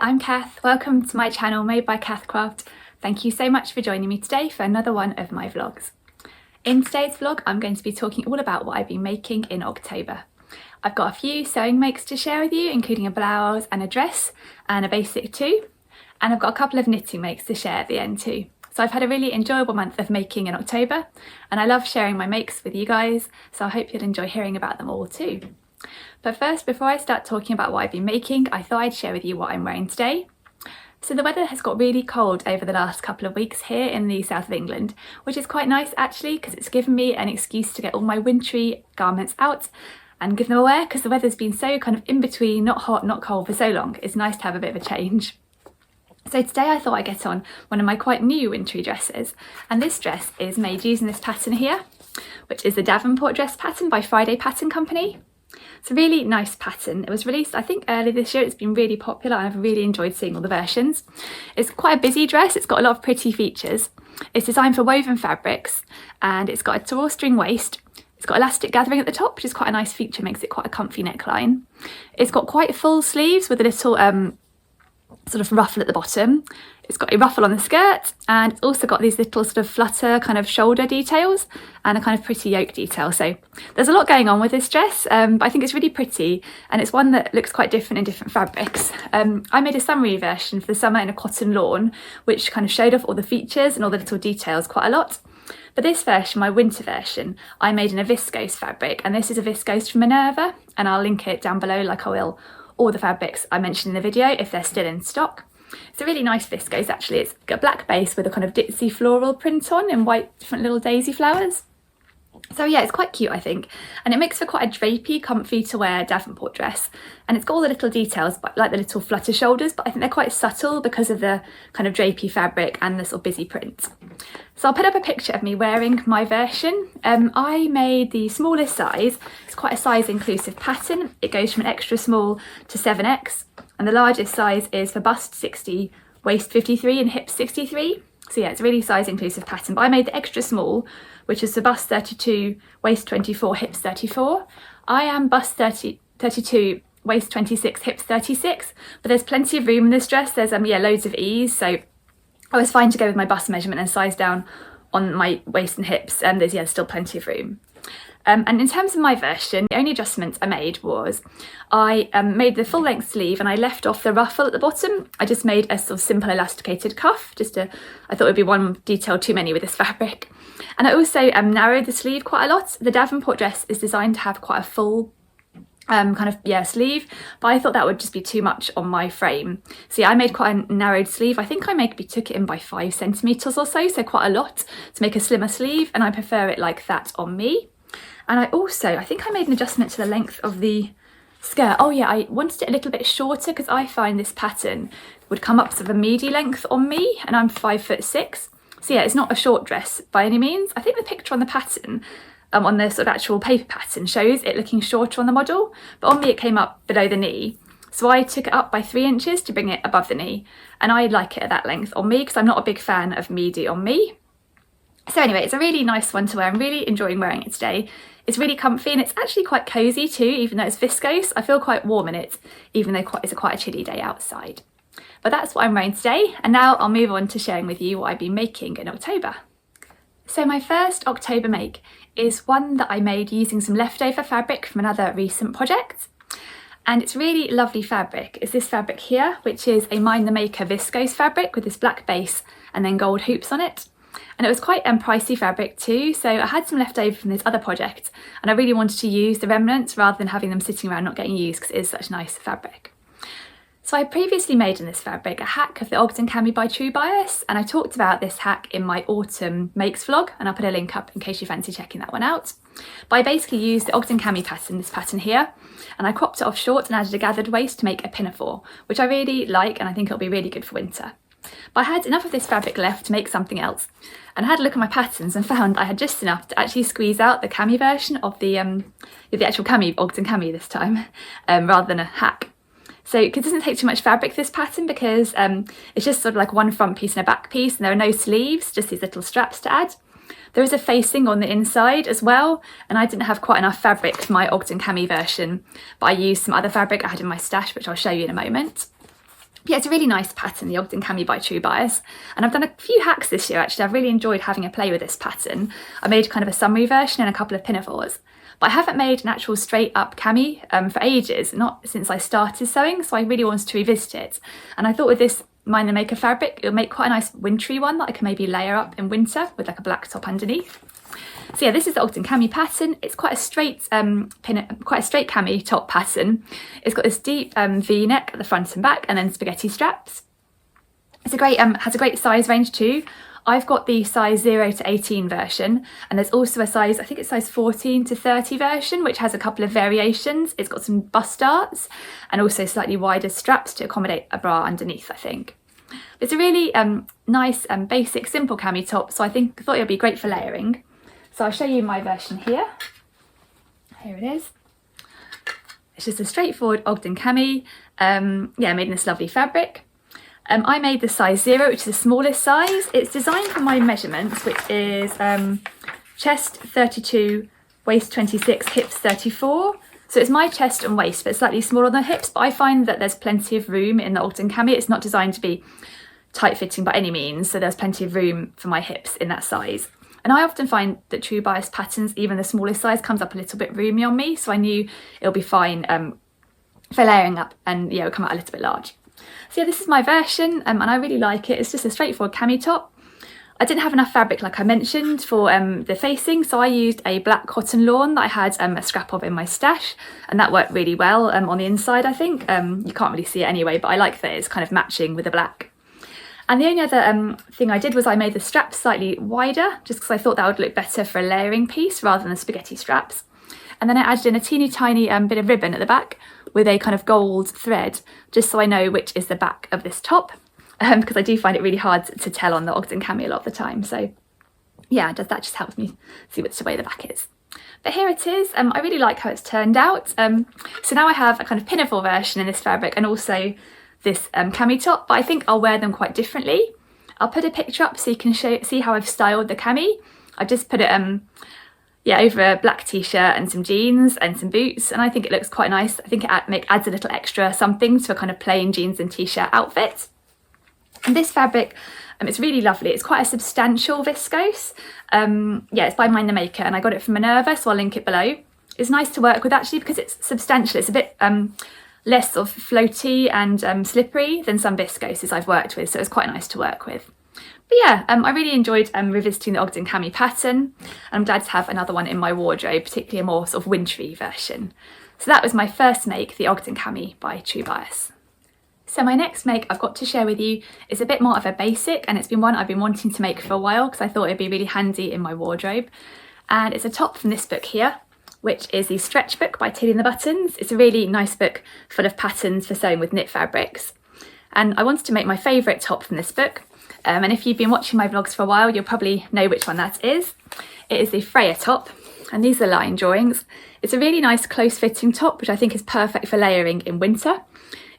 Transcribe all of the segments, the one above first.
I'm Cath. Welcome to my channel Made by Cath Craft. Thank you so much for joining me today for another one of my vlogs. In today's vlog, I'm going to be talking all about what I've been making in October. I've got a few sewing makes to share with you, including a blouse and a dress and a basic too. And I've got a couple of knitting makes to share at the end too. So I've had a really enjoyable month of making in October, and I love sharing my makes with you guys, so I hope you'll enjoy hearing about them all too. But first, before I start talking about what I've been making, I thought I'd share with you what I'm wearing today. So the weather has got really cold over the last couple of weeks here in the south of England, which is quite nice actually, because it's given me an excuse to get all my wintry garments out and give them a wear, because the weather's been so kind of in between, not hot, not cold for so long. It's nice to have a bit of a change. So today I thought I'd get on one of my quite new wintry dresses, and this dress is made using this pattern here, which is the Davenport Dress pattern by Friday Pattern Company. It's a really nice pattern. It was released, I think, earlier this year. It's been really popular and I've really enjoyed seeing all the versions. It's quite a busy dress. It's got a lot of pretty features. It's designed for woven fabrics and it's got a drawstring waist. It's got elastic gathering at the top, which is quite a nice feature, makes it quite a comfy neckline. It's got quite full sleeves with a little sort of ruffle at the bottom. It's got a ruffle on the skirt, and it's also got these little sort of flutter kind of shoulder details and a kind of pretty yoke detail. So there's a lot going on with this dress, but I think it's really pretty, and it's one that looks quite different in different fabrics. I made a summary version for the summer in a cotton lawn, which kind of showed off all the features and all the little details quite a lot. But this version, my winter version, I made in a viscose fabric, and this is a viscose from Minerva, and I'll link it down below like I will all the fabrics I mentioned in the video if they're still in stock. It's a really nice viscose actually. It's got a black base with a kind of ditzy floral print on in white different little daisy flowers. So yeah, it's quite cute I think, and it makes for quite a drapey, comfy to wear Davenport dress, and it's got all the little details like the little flutter shoulders, but I think they're quite subtle because of the kind of drapey fabric and the sort of busy print. So I'll put up a picture of me wearing my version. I made the smallest size. It's quite a size inclusive pattern. It goes from an extra small to 7X, and the largest size is for bust 60, waist 53 and hips 63. So yeah, it's a really size inclusive pattern, but I made the extra small, which is for bust 32, waist 24, hips 34. I am bust 32, waist 26, hips 36, but there's plenty of room in this dress. There's loads of ease, so I was fine to go with my bust measurement and size down on my waist and hips, and there's still plenty of room. And in terms of my version, the only adjustment I made was I made the full length sleeve and I left off the ruffle at the bottom. I just made a sort of simple elasticated cuff, I thought it would be one detail too many with this fabric. And I also narrowed the sleeve quite a lot. The Davenport dress is designed to have quite a full sleeve, but I thought that would just be too much on my frame. So yeah, I made quite a narrowed sleeve. I think I maybe took it in by 5 centimetres or so quite a lot to make a slimmer sleeve, and I prefer it like that on me. And I think I made an adjustment to the length of the skirt. Oh yeah, I wanted it a little bit shorter because I find this pattern would come up sort of a midi length on me, and I'm 5'6". So yeah, it's not a short dress by any means. I think the picture on the pattern, on the sort of actual paper pattern, shows it looking shorter on the model, but on me it came up below the knee. So I took it up by 3 inches to bring it above the knee, and I like it at that length on me because I'm not a big fan of midi on me. So anyway, it's a really nice one to wear. I'm really enjoying wearing it today. It's really comfy and it's actually quite cosy too, even though it's viscose. I feel quite warm in it, even though it's quite a chilly day outside. But that's what I'm wearing today, and now I'll move on to sharing with you what I've been making in October. So my first October make is one that I made using some leftover fabric from another recent project. And it's really lovely fabric. It's this fabric here, which is a Mind the Maker viscose fabric with this black base and then gold hoops on it. And it was quite pricey fabric too, so I had some left over from this other project and I really wanted to use the remnants rather than having them sitting around not getting used, because it is such nice fabric. So I previously made in this fabric a hack of the Ogden Cami by True Bias, and I talked about this hack in my autumn makes vlog, and I'll put a link up in case you fancy checking that one out. But I basically used the Ogden Cami pattern, this pattern here, and I cropped it off short and added a gathered waist to make a pinafore, which I really like and I think it'll be really good for winter. But I had enough of this fabric left to make something else, and I had a look at my patterns and found I had just enough to actually squeeze out the cami version of the actual cami, Ogden Cami this time, rather than a hack. So it doesn't take too much fabric, this pattern, because it's just sort of like one front piece and a back piece, and there are no sleeves, just these little straps to add. There is a facing on the inside as well, and I didn't have quite enough fabric for my Ogden Cami version, but I used some other fabric I had in my stash, which I'll show you in a moment. Yeah, it's a really nice pattern, the Ogden Cami by True Bias. And I've done a few hacks this year actually. I've really enjoyed having a play with this pattern. I made kind of a summary version and a couple of pinafores. But I haven't made an actual straight up cami for ages, not since I started sewing, so I really wanted to revisit it. And I thought with this Mind the Maker fabric, it'll make quite a nice wintry one that I can maybe layer up in winter with like a black top underneath. So yeah, this is the Ogden Cami pattern. It's quite a straight cami top pattern. It's got this deep V-neck at the front and back, and then spaghetti straps. It's a great has a great size range too. I've got the size 0 to 18 version, and there's also a size, I think it's size 14 to 30 version, which has a couple of variations. It's got some bust darts and also slightly wider straps to accommodate a bra underneath, I think. It's a really nice and basic, simple cami top, so I thought it would be great for layering. So I'll show you my version here. Here it is. It's just a straightforward Ogden cami, yeah, made in this lovely fabric. I made the size 0, which is the smallest size. It's designed for my measurements, which is chest 32, waist 26, hips 34. So it's my chest and waist, but it's slightly smaller on the hips. But I find that there's plenty of room in the Ogden cami. It's not designed to be tight fitting by any means, so there's plenty of room for my hips in that size. And I often find that True Bias patterns, even the smallest size, comes up a little bit roomy on me. So I knew it'll be fine for layering up, and yeah, it'll come out a little bit large. So yeah, this is my version, and I really like it. It's just a straightforward cami top. I didn't have enough fabric, like I mentioned, for the facing, so I used a black cotton lawn that I had a scrap of in my stash, and that worked really well on the inside, I think. You can't really see it anyway, but I like that it's kind of matching with the black. And the only other thing I did was I made the straps slightly wider, just because I thought that would look better for a layering piece rather than the spaghetti straps. And then I added in a teeny tiny bit of ribbon at the back with a kind of gold thread, just so I know which is the back of this top, because I do find it really hard to tell on the Ogden cami a lot of the time. So yeah, that just helps me see which way the back is. But here it is. I really like how it's turned out. So now I have a kind of pinafore version in this fabric and also this cami top, but I think I'll wear them quite differently. I'll put a picture up so you can see how I've styled the cami. I've just put it over a black t-shirt and some jeans and some boots, and I think it looks quite nice. I think it adds a little extra something to a kind of plain jeans and t-shirt outfit. And this fabric, it's really lovely. It's quite a substantial viscose. Yeah, it's by Mind the Maker, and I got it from Minerva, so I'll link it below. It's nice to work with actually because it's substantial. It's a bit less of floaty and slippery than some viscoses I've worked with, so it's quite nice to work with. But yeah, I really enjoyed revisiting the Ogden cami pattern, and I'm glad to have another one in my wardrobe, particularly a more sort of wintry version. So that was my first make, the Ogden cami by True Bias. So my next make I've got to share with you is a bit more of a basic, and it's been one I've been wanting to make for a while because I thought it'd be really handy in my wardrobe. And it's a top from this book here, which is the Stretch Book by Tilly and the Buttons. It's a really nice book full of patterns for sewing with knit fabrics. And I wanted to make my favourite top from this book. And if you've been watching my vlogs for a while, you'll probably know which one that is. It is the Freya top, and these are line drawings. It's a really nice close fitting top, which I think is perfect for layering in winter.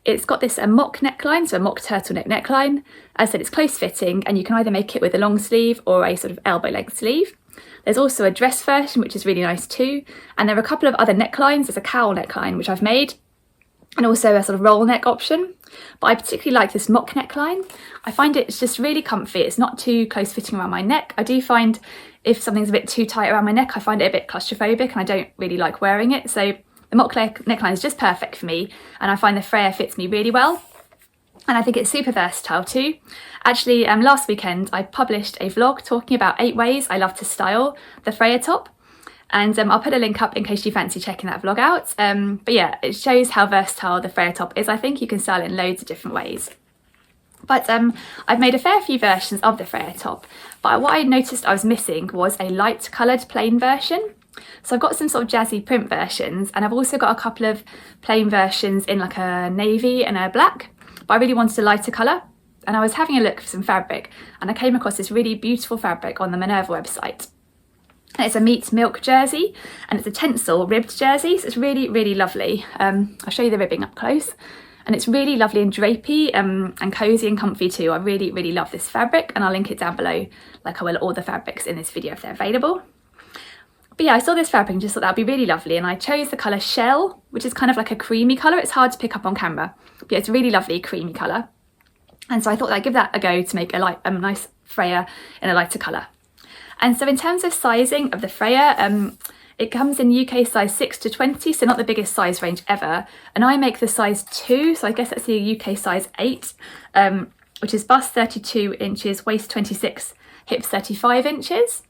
It's got this mock neckline, so a mock turtleneck neckline. As I said, it's close fitting, and you can either make it with a long sleeve or a sort of elbow length sleeve. There's also a dress version, which is really nice too. And there are a couple of other necklines. There's a cowl neckline, which I've made, and also a sort of roll neck option. But I particularly like this mock neckline. I find it's just really comfy. It's not too close fitting around my neck. I do find if something's a bit too tight around my neck, I find it a bit claustrophobic and I don't really like wearing it. So the mock neckline is just perfect for me, and I find the Freya fits me really well. And I think it's super versatile too. Actually, last weekend I published a vlog talking about 8 ways I love to style the Freya top. And I'll put a link up in case you fancy checking that vlog out. But yeah, it shows how versatile the Freya top is. I think you can style it in loads of different ways. But I've made a fair few versions of the Freya top. But what I noticed I was missing was a light coloured plain version. So I've got some sort of jazzy print versions, and I've also got a couple of plain versions in like a navy and a black. But I really wanted a lighter colour, and I was having a look for some fabric, and I came across this really beautiful fabric on the Minerva website. And it's a meat milk jersey, and it's a tencel ribbed jersey, so it's really, really lovely. I'll show you the ribbing up close, and it's really lovely and drapey and cosy and comfy too. I really, really love this fabric, and I'll link it down below like I will all the fabrics in this video if they're available. But yeah, I saw this fabric and just thought that'd be really lovely, and I chose the colour Shell, which is kind of like a creamy colour. It's hard to pick up on camera, but yeah, it's a really lovely creamy colour. And so I thought I'd give that a go to make a nice Freya in a lighter colour. And so in terms of sizing of the Freya, it comes in UK size 6 to 20, so not the biggest size range ever. And I make the size 2, so I guess that's the UK size 8, which is bust 32 inches, waist 26, hips 35 inches.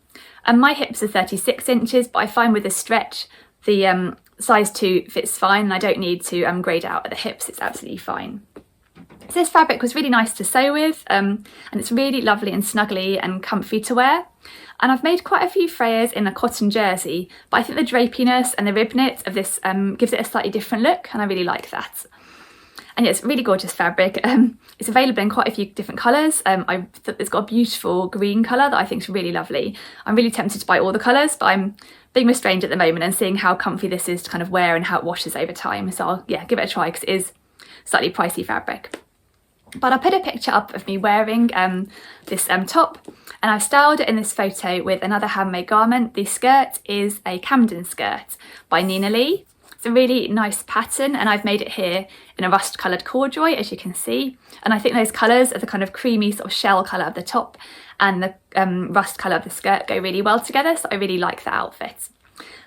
And my hips are 36 inches, but I find with the stretch, the size 2 fits fine, and I don't need to grade out at the hips, it's absolutely fine. So this fabric was really nice to sew with, and it's really lovely and snuggly and comfy to wear. And I've made quite a few Freyas in a cotton jersey, but I think the drapiness and the rib knit of this gives it a slightly different look, and I really like that. And yeah, it's really gorgeous fabric. It's available in quite a few different colours. It's got a beautiful green colour that I think is really lovely. I'm really tempted to buy all the colours, but I'm being restrained at the moment and seeing how comfy this is to kind of wear and how it washes over time. So I'll give it a try because it is slightly pricey fabric. But I'll put a picture up of me wearing this top, and I've styled it in this photo with another handmade garment. The skirt is a Camden skirt by Nina Lee. It's a really nice pattern, and I've made it here in a rust coloured corduroy, as you can see. And I think those colours of the kind of creamy sort of shell colour of the top and the rust colour of the skirt go really well together, so I really like the outfit.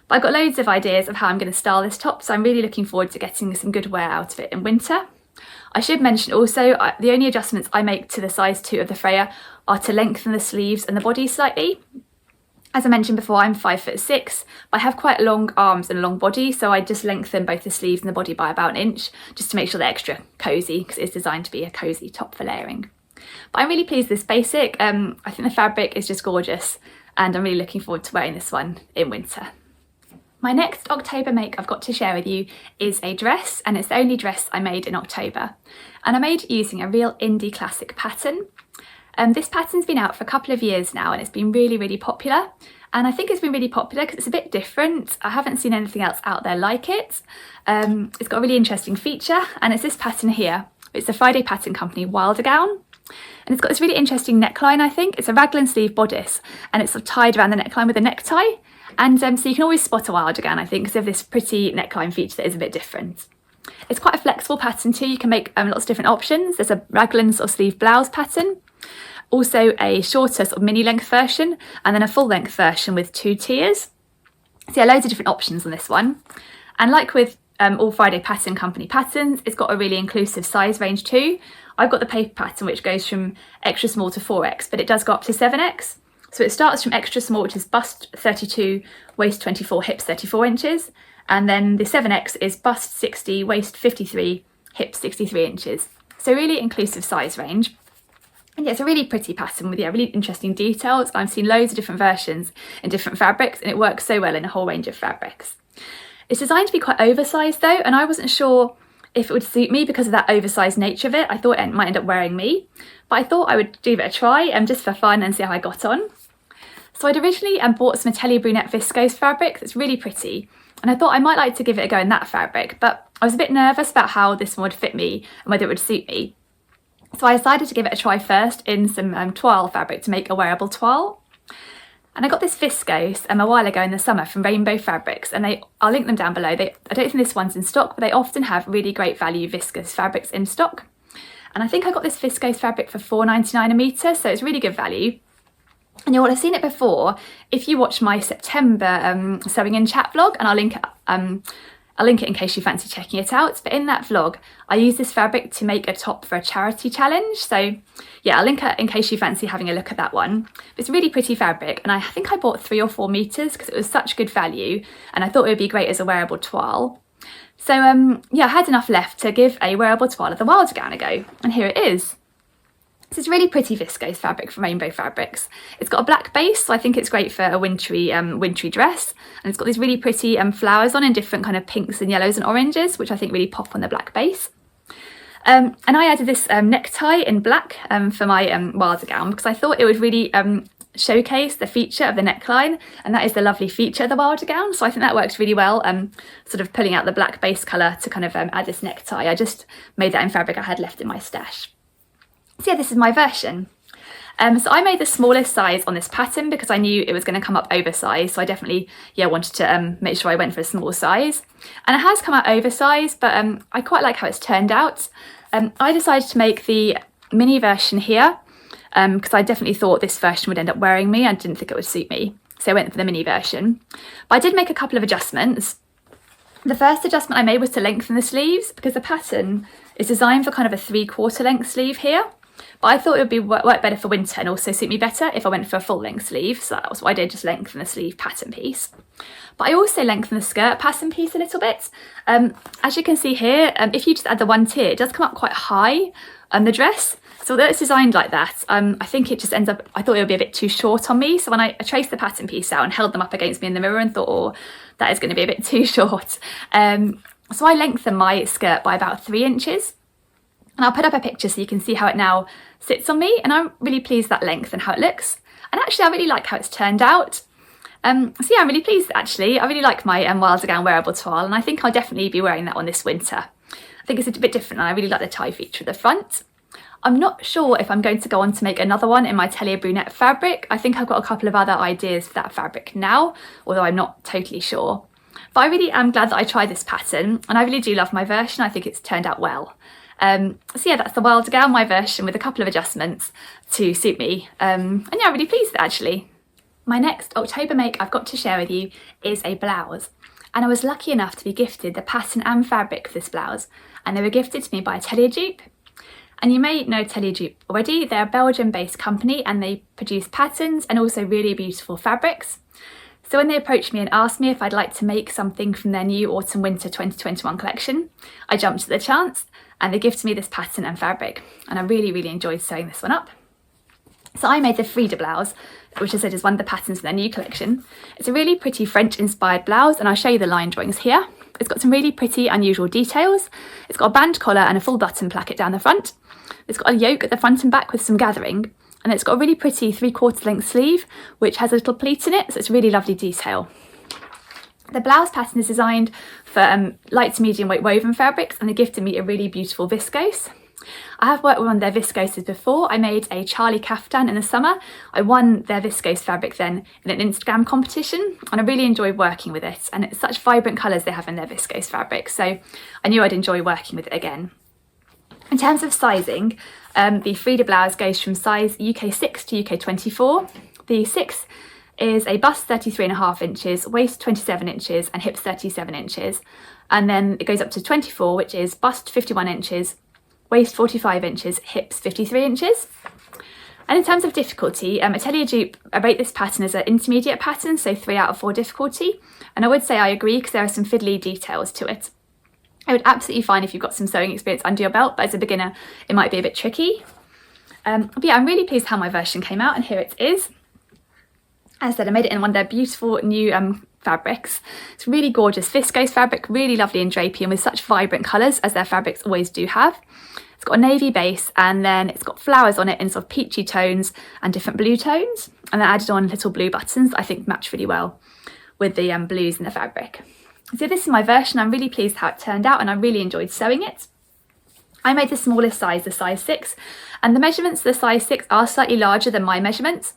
But I've got loads of ideas of how I'm going to style this top, so I'm really looking forward to getting some good wear out of it in winter. I should mention also, the only adjustments I make to the size 2 of the Freya are to lengthen the sleeves and the body slightly. As I mentioned before, I'm 5'6", but I have quite long arms and a long body, so I just lengthen both the sleeves and the body by about an inch, just to make sure they're extra cosy, because it's designed to be a cosy top for layering. But I'm really pleased with this basic. I think the fabric is just gorgeous, and I'm really looking forward to wearing this one in winter. My next October make I've got to share with you is a dress, and it's the only dress I made in October. And I made it using a real indie classic pattern. This pattern's been out for a couple of years now, and it's been really, really popular. And I think it's been really popular because it's a bit different. I haven't seen anything else out there like it. It's got a really interesting feature, and it's this pattern here. It's the Friday Pattern Company Wilder gown. And it's got this really interesting neckline, I think. It's a raglan sleeve bodice, and it's sort of tied around the neckline with a necktie. And so you can always spot a Wilder gown, I think, because of this pretty neckline feature that is a bit different. It's quite a flexible pattern too. You can make lots of different options. There's a raglan sort of sleeve blouse pattern, also a shorter sort of mini length version, and then a full length version with 2 tiers. So yeah, loads of different options on this one. And like with all Friday Pattern Company patterns, it's got a really inclusive size range too. I've got the paper pattern, which goes from extra small to 4X, but it does go up to 7X. So it starts from extra small, which is bust 32, waist 24, hips 34 inches. And then the 7X is bust 60, waist 53, hips 63 inches. So really inclusive size range. And yeah, it's a really pretty pattern with really interesting details. I've seen loads of different versions in different fabrics, and it works so well in a whole range of fabrics. It's designed to be quite oversized though, and I wasn't sure if it would suit me because of that oversized nature of it. I thought it might end up wearing me, but I thought I would give it a try just for fun and see how I got on. So I'd originally bought some Atelier Brunette viscose fabric that's really pretty, and I thought I might like to give it a go in that fabric, but I was a bit nervous about how this one would fit me and whether it would suit me. So I decided to give it a try first in some toile fabric to make a wearable toile. And I got this viscose a while ago in the summer from Rainbow Fabrics, and I'll link them down below. I don't think this one's in stock, but they often have really great value viscose fabrics in stock. And I think I got this viscose fabric for £4.99 a metre, so it's really good value. And you'll have seen it before if you watch my September sewing in chat vlog, and I'll link it in case you fancy checking it out. But in that vlog, I used this fabric to make a top for a charity challenge. So yeah, I'll link it in case you fancy having a look at that one. It's a really pretty fabric, and I think I bought 3 or 4 metres because it was such good value, and I thought it would be great as a wearable toile. So yeah, I had enough left to give a wearable toile of the Wilder gown a go, and here it is. This is really pretty viscose fabric from Rainbow Fabrics. It's got a black base, so I think it's great for a wintry dress. And it's got these really pretty flowers on in different kind of pinks and yellows and oranges, which I think really pop on the black base. And I added this necktie in black for my Wilder gown because I thought it would really showcase the feature of the neckline, and that is the lovely feature of the Wilder gown. So I think that works really well, sort of pulling out the black base colour to kind of add this necktie. I just made that in fabric I had left in my stash. So yeah, this is my version. So I made the smallest size on this pattern because I knew it was going to come up oversized, so I definitely wanted to make sure I went for a small size, and it has come out oversized, but I quite like how it's turned out. I decided to make the mini version here because I definitely thought this version would end up wearing me. I didn't think it would suit me, so I went for the mini version. But I did make a couple of adjustments. The first adjustment I made was to lengthen the sleeves because the pattern is designed for kind of a 3/4 length sleeve here. But I thought it would work better for winter and also suit me better if I went for a full length sleeve. So that was what I did, just lengthen the sleeve pattern piece. But I also lengthened the skirt pattern piece a little bit. As you can see here, if you just add the one tier, it does come up quite high on the dress. So although it's designed like that, I think it just ends up, I thought it would be a bit too short on me. So when I traced the pattern piece out and held them up against me in the mirror and thought, oh, that is going to be a bit too short. So I lengthened my skirt by about 3 inches. And I'll put up a picture so you can see how it now sits on me, and I'm really pleased with that length and how it looks. And actually I really like how it's turned out. So yeah, I'm really pleased actually. I really like my Wilder Gown wearable toile, and I think I'll definitely be wearing that one this winter. I think it's a bit different, and I really like the tie feature at the front. I'm not sure if I'm going to go on to make another one in my Tellier Brunette fabric. I think I've got a couple of other ideas for that fabric now, although I'm not totally sure. But I really am glad that I tried this pattern, and I really do love my version. I think it's turned out well. So yeah, that's the Wilder Gown, my version, with a couple of adjustments to suit me. And yeah, I'm really pleased with it actually. My next October make I've got to share with you is a blouse. And I was lucky enough to be gifted the pattern and fabric for this blouse. And they were gifted to me by Tellier Dupe. And you may know Tellier Dupe already. They're a Belgian-based company and they produce patterns and also really beautiful fabrics. So when they approached me and asked me if I'd like to make something from their new Autumn/Winter 2021 collection, I jumped at the chance and they gifted me this pattern and fabric. And I really, really enjoyed sewing this one up. So I made the Freya blouse, which I said is one of the patterns for their new collection. It's a really pretty French-inspired blouse, and I'll show you the line drawings here. It's got some really pretty, unusual details. It's got a band collar and a full button placket down the front. It's got a yoke at the front and back with some gathering. And it's got a really pretty 3/4 length sleeve, which has a little pleat in it, so it's a really lovely detail. The blouse pattern is designed for light to medium weight woven fabrics, and they gifted me a really beautiful viscose. I have worked with one of their viscoses before. I made a Charlie caftan in the summer. I won their viscose fabric then in an Instagram competition, and I really enjoyed working with it, and it's such vibrant colours they have in their viscose fabric, so I knew I'd enjoy working with it again. In terms of sizing, the Freya blouse goes from size UK 6 to UK 24. The 6 is a bust 33.5 inches, waist 27 inches and hips 37 inches. And then it goes up to 24, which is bust 51 inches, waist 45 inches, hips 53 inches. And in terms of difficulty, at Tellier Dupe, I rate this pattern as an intermediate pattern, so 3 out of 4 difficulty. And I would say I agree because there are some fiddly details to it. I would absolutely fine if you've got some sewing experience under your belt, but as a beginner, it might be a bit tricky. But yeah, I'm really pleased how my version came out, and here it is. As I said, I made it in one of their beautiful new fabrics. It's really gorgeous viscose fabric, really lovely and drapey, and with such vibrant colours as their fabrics always do have. It's got a navy base, and then it's got flowers on it in sort of peachy tones and different blue tones, and then added on little blue buttons that I think match really well with the blues in the fabric. So this is my version. I'm really pleased how it turned out, and I really enjoyed sewing it. I made the smallest size, the size 6, and the measurements for the size 6 are slightly larger than my measurements.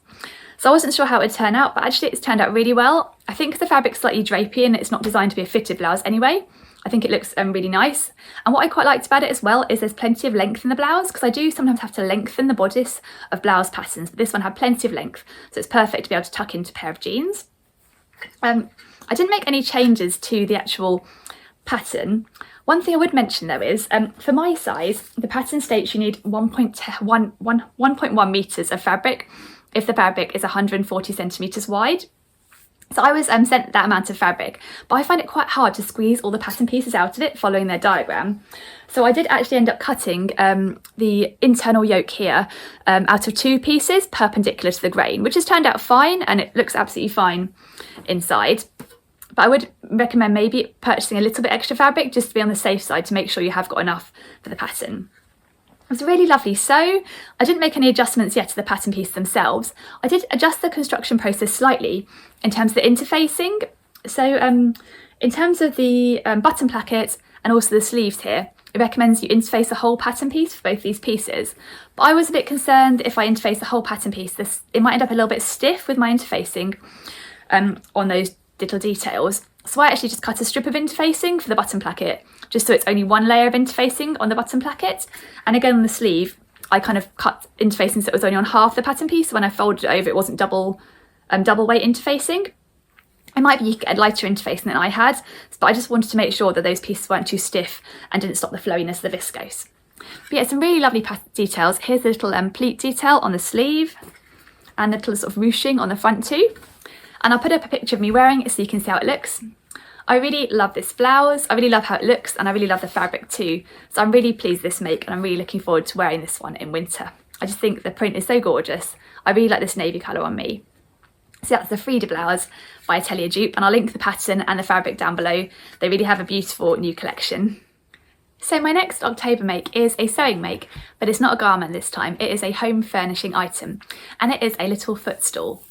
So I wasn't sure how it would turn out, but actually it's turned out really well. I think the fabric's slightly drapey and it's not designed to be a fitted blouse anyway. I think it looks really nice. And what I quite liked about it as well is there's plenty of length in the blouse, because I do sometimes have to lengthen the bodice of blouse patterns, but this one had plenty of length, so it's perfect to be able to tuck into a pair of jeans. I didn't make any changes to the actual pattern. One thing I would mention though is, for my size, the pattern states you need 1.1 metres of fabric if the fabric is 140 centimetres wide. So I was sent that amount of fabric, but I find it quite hard to squeeze all the pattern pieces out of it following their diagram. So I did actually end up cutting the internal yoke here out of 2 pieces perpendicular to the grain, which has turned out fine and it looks absolutely fine inside. But I would recommend maybe purchasing a little bit extra fabric just to be on the safe side to make sure you have got enough for the pattern. It was a really lovely sew. I didn't make any adjustments yet to the pattern pieces themselves. I did adjust the construction process slightly in terms of the interfacing. So in terms of the button placket and also the sleeves here, it recommends you interface a whole pattern piece for both these pieces. But I was a bit concerned if I interface the whole pattern piece, it might end up a little bit stiff with my interfacing on those little details. So I actually just cut a strip of interfacing for the button placket, just so it's only one layer of interfacing on the button placket. And again on the sleeve, I kind of cut interfacing so it was only on half the pattern piece. So when I folded it over, it wasn't double weight interfacing. It might be you get a lighter interfacing than I had, but I just wanted to make sure that those pieces weren't too stiff and didn't stop the flowiness of the viscose. But yeah, some really lovely details. Here's a little pleat detail on the sleeve and a little sort of ruching on the front too. And I'll put up a picture of me wearing it so you can see how it looks. I really love this blouse, I really love how it looks, and I really love the fabric too. So I'm really pleased with this make, and I'm really looking forward to wearing this one in winter. I just think the print is so gorgeous. I really like this navy colour on me. So that's the Freya blouse by Atelier Dupe, and I'll link the pattern and the fabric down below. They really have a beautiful new collection. So my next October make is a sewing make, but it's not a garment this time. It is a home furnishing item, and it is a little footstool.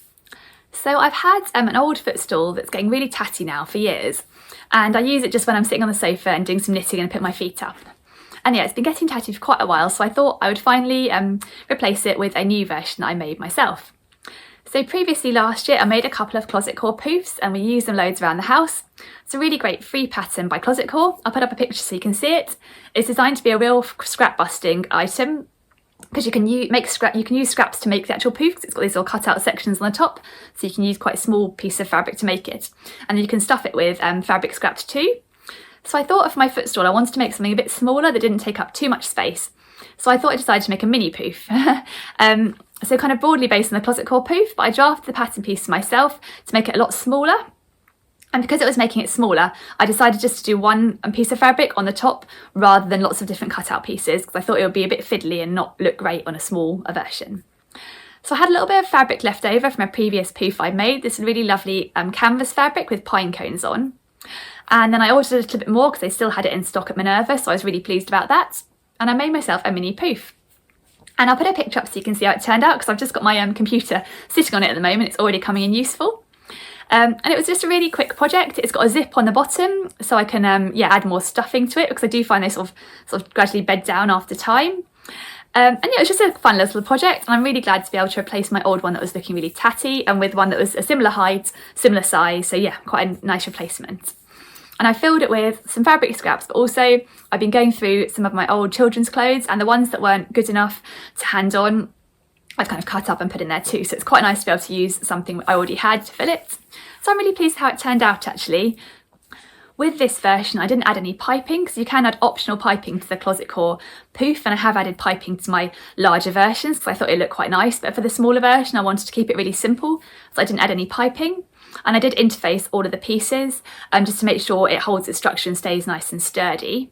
So I've had an old footstool that's getting really tatty now for years, and I use it just when I'm sitting on the sofa and doing some knitting and put my feet up. And yeah, it's been getting tatty for quite a while, so I thought I would finally replace it with a new version that I made myself. So previously last year I made a couple of Closet Core poofs and we used them loads around the house. It's a really great free pattern by Closet Core. I'll put up a picture so you can see it. It's designed to be a real scrap busting item because you can use scraps to make the actual poof. It's got these little cut out sections on the top, so you can use quite a small piece of fabric to make it. And you can stuff it with fabric scraps too. So I thought for my footstool I wanted to make something a bit smaller that didn't take up too much space. So I thought I decided to make a mini poof. So kind of broadly based on the Closet Core poof, but I drafted the pattern piece myself to make it a lot smaller. And because it was making it smaller, I decided just to do one piece of fabric on the top rather than lots of different cutout pieces, because I thought it would be a bit fiddly and not look great on a small version. So I had a little bit of fabric left over from a previous poof I made. This really lovely canvas fabric with pine cones on. And then I ordered a little bit more because they still had it in stock at Minerva, so I was really pleased about that. And I made myself a mini poof. And I'll put a picture up so you can see how it turned out, because I've just got my computer sitting on it at the moment. It's already coming in useful. And it was just a really quick project. It's got a zip on the bottom, so I can add more stuffing to it, because I do find they sort of gradually bed down after time. And yeah, it was just a fun little project, and I'm really glad to be able to replace my old one that was looking really tatty and with one that was a similar height, similar size. So yeah, quite a nice replacement. And I filled it with some fabric scraps, but also I've been going through some of my old children's clothes, and the ones that weren't good enough to hand on, I've kind of cut up and put in there too. So it's quite nice to be able to use something I already had to fill it. So I'm really pleased how it turned out actually. With this version, I didn't add any piping, because you can add optional piping to the Closet Core poof, and I have added piping to my larger versions because I thought it looked quite nice. But for the smaller version, I wanted to keep it really simple, so I didn't add any piping. And I did interface all of the pieces just to make sure it holds its structure and stays nice and sturdy.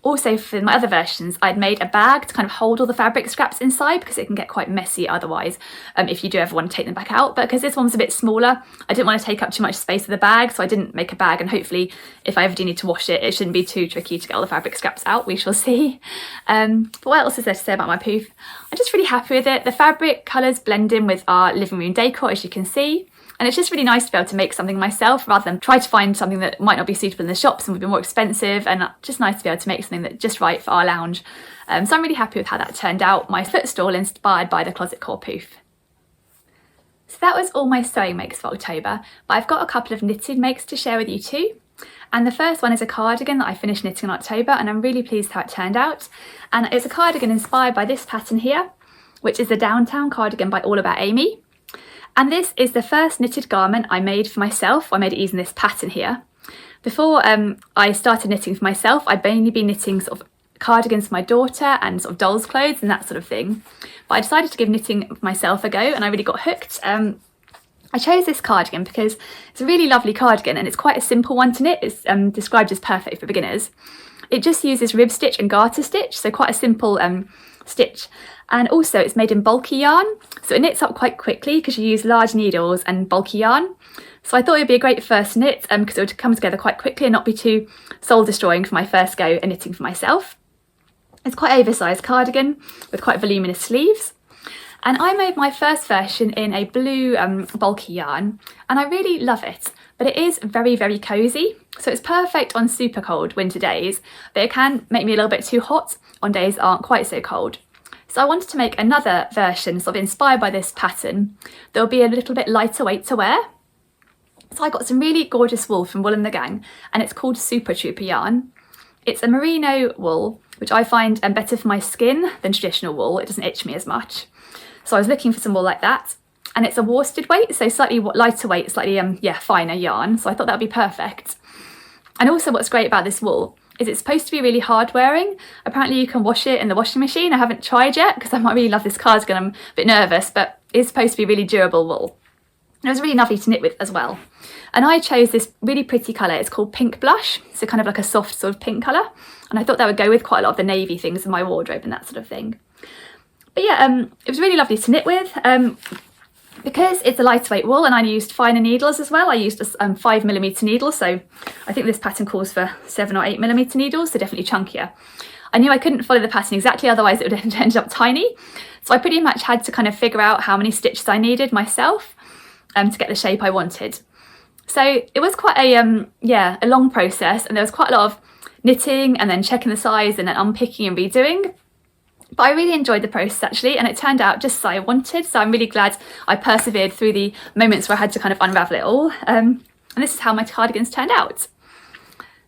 Also, for my other versions, I'd made a bag to kind of hold all the fabric scraps inside, because it can get quite messy otherwise if you do ever want to take them back out. But because this one was a bit smaller, I didn't want to take up too much space of the bag, so I didn't make a bag, and hopefully if I ever do need to wash it, it shouldn't be too tricky to get all the fabric scraps out. We shall see. But what else is there to say about my poof? I'm just really happy with it. The fabric colours blend in with our living room decor, as you can see. And it's just really nice to be able to make something myself rather than try to find something that might not be suitable in the shops and would be more expensive, and just nice to be able to make something that's just right for our lounge. So I'm really happy with how that turned out. My footstool inspired by the Closet Core poof. So that was all my sewing makes for October, but I've got a couple of knitted makes to share with you too. And the first one is a cardigan that I finished knitting in October, and I'm really pleased how it turned out. And it's a cardigan inspired by this pattern here, which is the Downtown cardigan by All About Amy. And this is the first knitted garment I made for myself. I made it using this pattern here. Before I started knitting for myself, I'd mainly been knitting sort of cardigans for my daughter and sort of doll's clothes and that sort of thing. But I decided to give knitting for myself a go, and I really got hooked. I chose this cardigan because it's a really lovely cardigan, and it's quite a simple one to knit. It's described as perfect for beginners. It just uses rib stitch and garter stitch, so quite a simple stitch. And also it's made in bulky yarn, so it knits up quite quickly because you use large needles and bulky yarn. So I thought it would be a great first knit because it would come together quite quickly and not be too soul destroying for my first go at knitting for myself. It's quite an oversized cardigan with quite voluminous sleeves. And I made my first version in a blue bulky yarn, and I really love it, but it is very, very cosy. So it's perfect on super cold winter days, but it can make me a little bit too hot on days that aren't quite so cold. So I wanted to make another version sort of inspired by this pattern that will be a little bit lighter weight to wear. So I got some really gorgeous wool from Wool and the Gang, and it's called Super Trooper yarn. It's a merino wool, which I find better for my skin than traditional wool. It doesn't itch me as much. So I was looking for some wool like that, and it's a worsted weight, so slightly lighter weight, slightly finer yarn. So I thought that would be perfect. And also what's great about this wool is it's supposed to be really hard wearing. Apparently you can wash it in the washing machine. I haven't tried yet because I might really love this cardigan. I'm a bit nervous, but it's supposed to be really durable wool. And it was really lovely to knit with as well. And I chose this really pretty colour. It's called Pink Blush, so kind of like a soft sort of pink colour. And I thought that would go with quite a lot of the navy things in my wardrobe and that sort of thing. But yeah, it was really lovely to knit with. Because it's a lightweight wool and I used finer needles as well. I used a 5mm needle, so I think this pattern calls for 7 or 8mm needles, so definitely chunkier. I knew I couldn't follow the pattern exactly, otherwise it would have ended up tiny. So I pretty much had to kind of figure out how many stitches I needed myself to get the shape I wanted. So it was quite a long process, and there was quite a lot of knitting and then checking the size and then unpicking and redoing. But I really enjoyed the process actually, and it turned out just as I wanted. So I'm really glad I persevered through the moments where I had to kind of unravel it all. And this is how my cardigans turned out.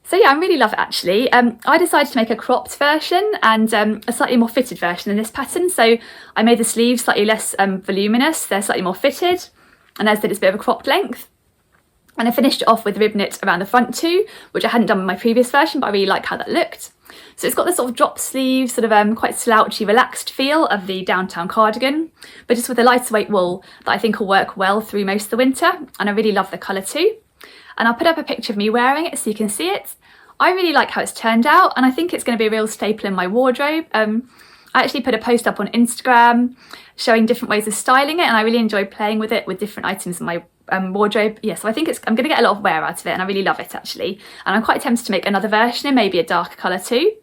So yeah, I really love it actually. I decided to make a cropped version and a slightly more fitted version in this pattern. So I made the sleeves slightly less voluminous, they're slightly more fitted, and as I said, it's a bit of a cropped length. And I finished it off with rib knit around the front too, which I hadn't done with my previous version, but I really like how that looked. So it's got this sort of drop sleeve, sort of quite slouchy, relaxed feel of the downtown cardigan, but just with a lighter weight wool that I think will work well through most of the winter. And I really love the colour too. And I'll put up a picture of me wearing it so you can see it. I really like how it's turned out, and I think it's going to be a real staple in my wardrobe. I actually put a post up on Instagram showing different ways of styling it, and I really enjoyed playing with it with different items in my wardrobe. Yeah, so I think I'm going to get a lot of wear out of it, and I really love it actually. And I'm quite tempted to make another version in maybe a darker colour too.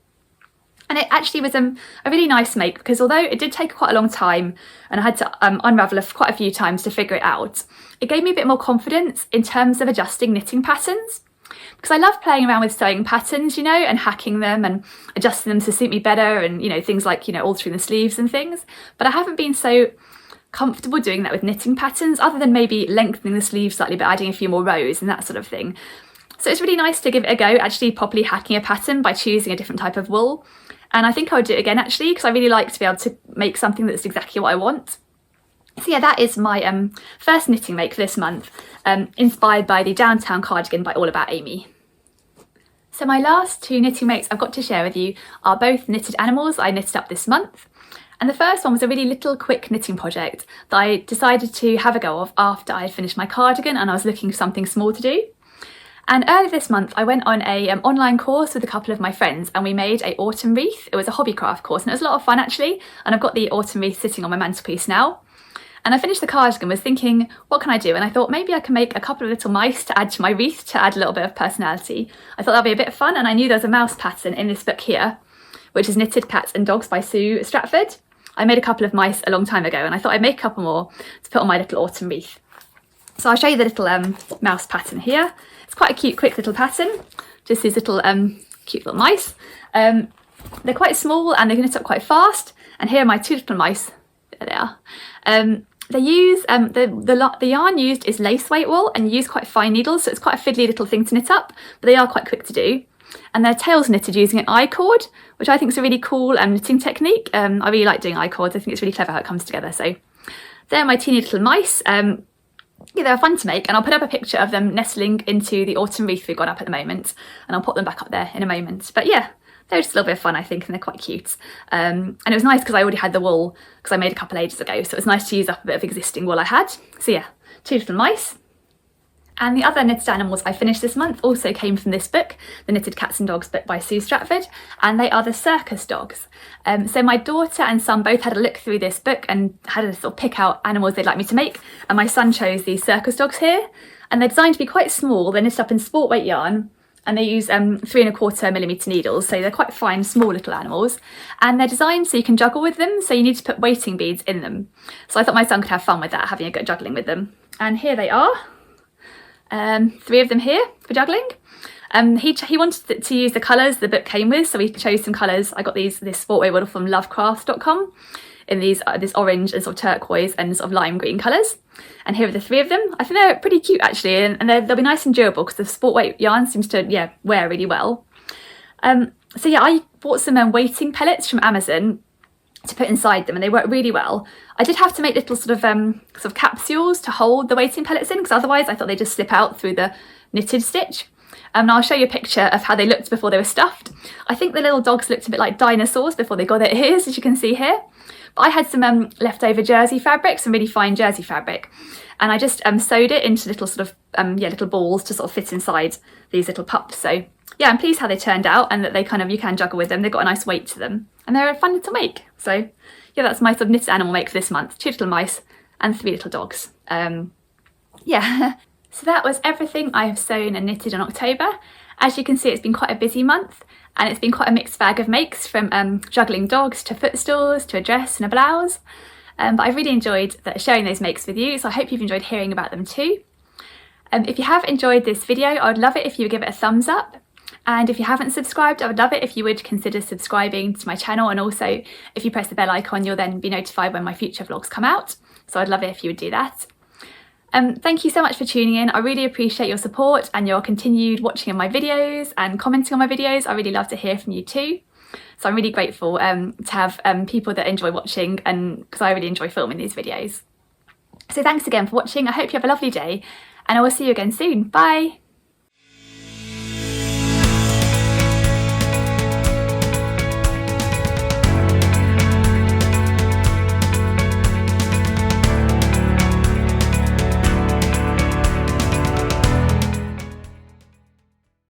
And it actually was a really nice make, because although it did take quite a long time and I had to unravel it quite a few times to figure it out, it gave me a bit more confidence in terms of adjusting knitting patterns. Because I love playing around with sewing patterns, you know, and hacking them and adjusting them to suit me better, and, you know, things like, you know, altering the sleeves and things. But I haven't been so comfortable doing that with knitting patterns, other than maybe lengthening the sleeve slightly but adding a few more rows and that sort of thing. So it's really nice to give it a go, actually properly hacking a pattern by choosing a different type of wool. And I think I would do it again actually, because I really like to be able to make something that's exactly what I want. So yeah, that is my first knitting make for this month, inspired by the Downtown Cardigan by All About Amy. So my last two knitting makes I've got to share with you are both knitted animals I knitted up this month. And the first one was a really little quick knitting project that I decided to have a go of after I had finished my cardigan and I was looking for something small to do. And earlier this month I went on a online course with a couple of my friends, and we made a autumn wreath. It was a hobbycraft course and it was a lot of fun actually, and I've got the autumn wreath sitting on my mantelpiece now. And I finished the cardigan, was thinking, what can I do? And I thought maybe I can make a couple of little mice to add to my wreath, to add a little bit of personality. I thought that'd be a bit of fun, and I knew there was a mouse pattern in this book here, which is Knitted Cats and Dogs by Sue Stratford. I made a couple of mice a long time ago, and I thought I'd make a couple more to put on my little autumn wreath. So I'll show you the little mouse pattern here. It's quite a cute, quick little pattern. Just these little cute little mice. They're quite small and they can knit up quite fast. And here are my two little mice. There they are. They use, the yarn used is lace weight wool, and you use quite fine needles, so it's quite a fiddly little thing to knit up, but they are quite quick to do. And their tails knitted using an I-cord, which I think is a really cool knitting technique. I really like doing I-cords. I think it's really clever how it comes together. So they're my teeny little mice. Yeah, they're fun to make, and I'll put up a picture of them nestling into the autumn wreath we've got up at the moment, and I'll pop them back up there in a moment. But yeah, they're just a little bit of fun, I think, and they're quite cute. And it was nice because I already had the wool, because I made a couple ages ago, so it was nice to use up a bit of existing wool I had. So yeah, two little mice. And the other knitted animals I finished this month also came from this book, The Knitted Cats and Dogs book by Sue Stratford, and they are the circus dogs. So my daughter and son both had a look through this book and had a sort of pick out animals they'd like me to make, and my son chose these circus dogs here, and they're designed to be quite small. They're knitted up in sport weight yarn, and they use 3¼ mm needles, so they're quite fine, small little animals, and they're designed so you can juggle with them, so you need to put weighting beads in them. So I thought my son could have fun with that, having a go juggling with them. And here they are, 3 of them here for juggling. He wanted to use the colours the book came with, so we chose some colours. I got this sportwear model from lovecraft.com in these this orange and sort of turquoise and sort of lime green colours. And here are the 3 of them. I think they're pretty cute actually, and they'll be nice and durable because the sport weight yarn seems to wear really well. So yeah, I bought some weighting pellets from Amazon to put inside them, and they work really well. I did have to make little sort of capsules to hold the weighting pellets in, because otherwise I thought they'd just slip out through the knitted stitch. And I'll show you a picture of how they looked before they were stuffed. I think the little dogs looked a bit like dinosaurs before they got their ears, as you can see here. But I had some leftover jersey fabric, some really fine jersey fabric, and I just sewed it into little sort of little balls to sort of fit inside these little pups. So yeah, I'm pleased how they turned out, and that they you can juggle with them. They've got a nice weight to them, and they're a fun little make. So yeah, that's my sort of knitted animal make for this month. 2 little mice and 3 little dogs. Yeah. So that was everything I have sewn and knitted in October. As you can see, it's been quite a busy month, and it's been quite a mixed bag of makes, from juggling dogs to footstools to a dress and a blouse. But I really enjoyed sharing those makes with you, so I hope you've enjoyed hearing about them too. If you have enjoyed this video, I would love it if you would give it a thumbs up. And if you haven't subscribed, I would love it if you would consider subscribing to my channel, and also if you press the bell icon, you'll then be notified when my future vlogs come out. So I'd love it if you would do that. Thank you so much for tuning in. I really appreciate your support and your continued watching of my videos and commenting on my videos. I really love to hear from you too. So I'm really grateful to have people that enjoy watching, and because I really enjoy filming these videos. So thanks again for watching. I hope you have a lovely day, and I will see you again soon. Bye!